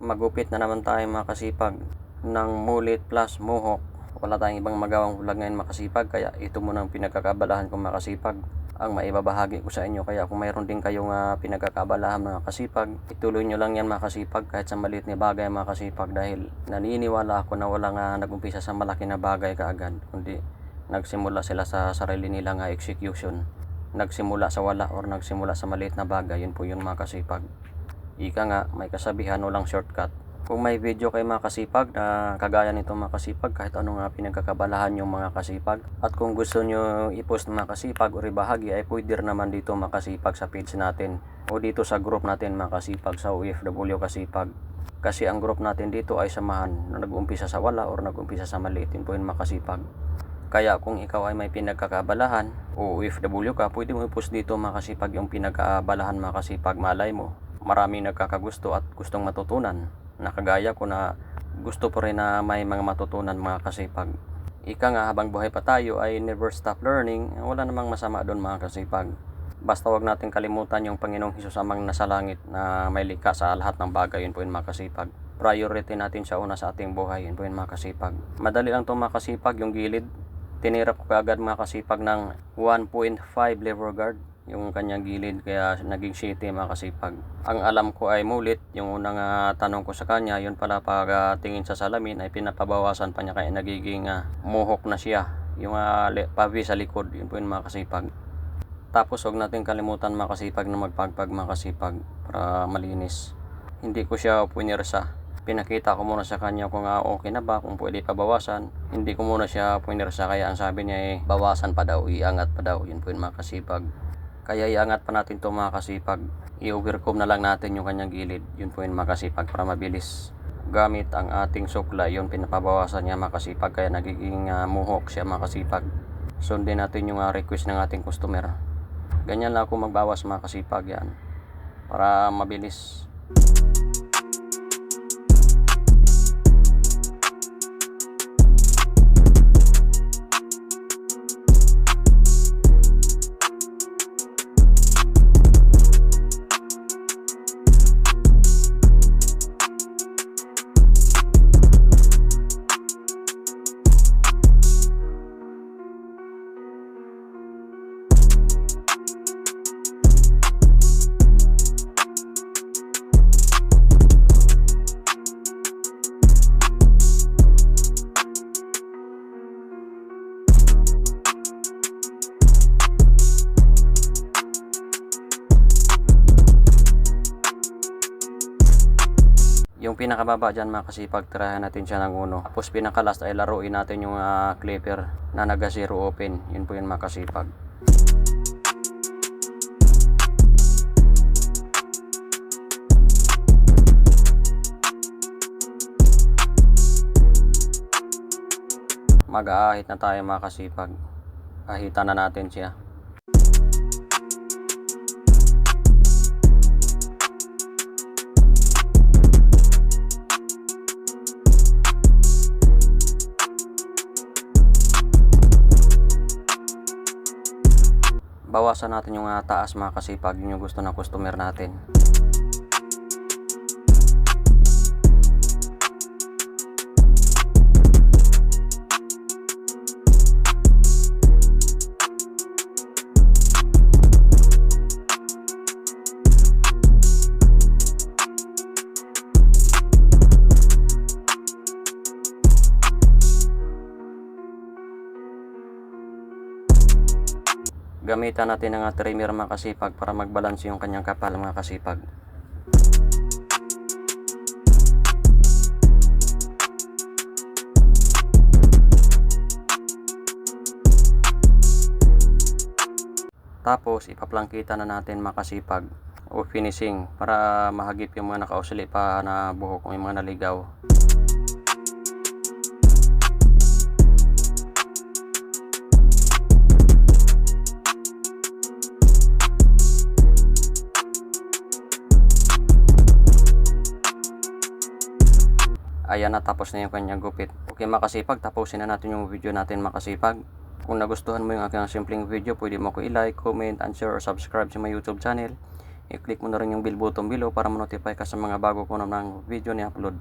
Magupit na naman tayo mga kasipag ng mulit plus mohawk. Wala tayong ibang magawang vlog ngayon mga kasipag, kaya ito muna ang pinagkakabalahan ko mga kasipag, ang maibabahagi ko sa inyo. Kaya kung mayroon din kayong pinagkakabalahan mga kasipag, ituloy nyo lang yan mga kasipag, kahit sa maliit na bagay mga kasipag, dahil naniniwala ako na walang nag-umpisa sa malaki na bagay kaagad, kundi nagsimula sila sa sarili nilang execution. Nagsimula sa wala or nagsimula sa maliit na bagay, yun po yun mga kasipag. Ika nga, may kasabihan, walang shortcut. Kung may video kayo mga kasipag na kagaya nito mga kasipag, kahit anong pinagkakabalahan yung mga kasipag, at kung gusto nyo i-post mga kasipag o ibahagi, ay pwede rin naman dito mga kasipag sa page natin o dito sa group natin mga kasipag sa OFW kasipag. Kasi ang group natin dito ay samahan na nag-umpisa sa wala or nag-umpisa sa maliit, yun po yun mga kasipag. Kaya kung ikaw ay may pinagkakabalahan o OFW ka, pwede mo i-post dito mga kasipag yung pinagkakabalahan mga kasipag. Malay mo, maraming nagkakagusto at gustong matutunan, na kagaya ko na gusto po rin na may mga matutunan mga kasipag. Ika nga, habang buhay pa tayo ay never stop learning. Wala namang masama doon mga kasipag. Basta wag natin kalimutan yung Panginoong Hesus amang nasa langit na may likha sa lahat ng bagay, yun po yun mga kasipag. Priority natin siya una sa ating buhay, yun po yun mga kasipag. Madali lang itong mga kasipag, yung gilid. Tinira ko agad mga kasipag ng 1.5 lever guard yung kanyang gilid, kaya naging shitty mga kasipag. Ang alam ko ay mulit. Yung unang tanong ko sa kanya, yun pala pag tingin sa salamin ay pinapabawasan pa niya, kaya nagiging mohawk na siya, yung pavi sa likod, yun po yun mga kasipag. Tapos huwag natin kalimutan mga kasipag na magpagpag mga kasipag para malinis. Hindi ko siya punersa. Pinakita ko muna sa kanya kung okay na ba, kung pwede pa bawasan. Hindi ko muna siya punersa, kaya ang sabi niya bawasan pa daw, iangat pa daw, yun po yun mga kasipag. Kaya iangat pa natin to mga kasipag. I-overcome na lang natin yung kanyang gilid, yun po yun mga kasipag, para mabilis. Gamit ang ating sukla, yun pinapabawasan niya mga kasipag, kaya nagiging mohawk siya mga kasipag. Sundin natin yung request ng ating customer. Ganyan lang ako magbawas mga kasipag, yan, para mabilis. Yung pinakababa dyan mga kasipag, tirahan natin siya ng 1. Tapos pinakalast ay laruin natin yung clipper na naga zero open, yun po yun mga kasipag. Mag-aahit na tayo mga kasipag. Ahitan na natin siya. Bawasan natin yung taas mga kasipag, yun yung gusto ng customer natin. Gamitan natin ang trimmer mga kasipag para magbalance yung kanyang kapal mga kasipag. Tapos ipaplangkita na natin mga kasipag o finishing para mahagip yung mga nakausli pa na buhok o yung mga naligaw. Ayan, natapos na yung kanyang gupit. Okay mga kasipag, tapusin na natin yung video natin mga kasipag. Kung nagustuhan mo yung aking simpleng video, pwede mo ko i-like, comment, and share or subscribe sa my YouTube channel. i-click mo na rin yung bell button below para ma-notify ka sa mga bago ko ng video ni upload.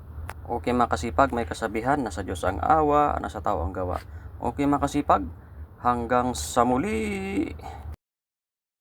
Okay mga kasipag, may kasabihan, nasa Diyos ang awa, nasa tao ang gawa. Okay mga kasipag, hanggang sa muli!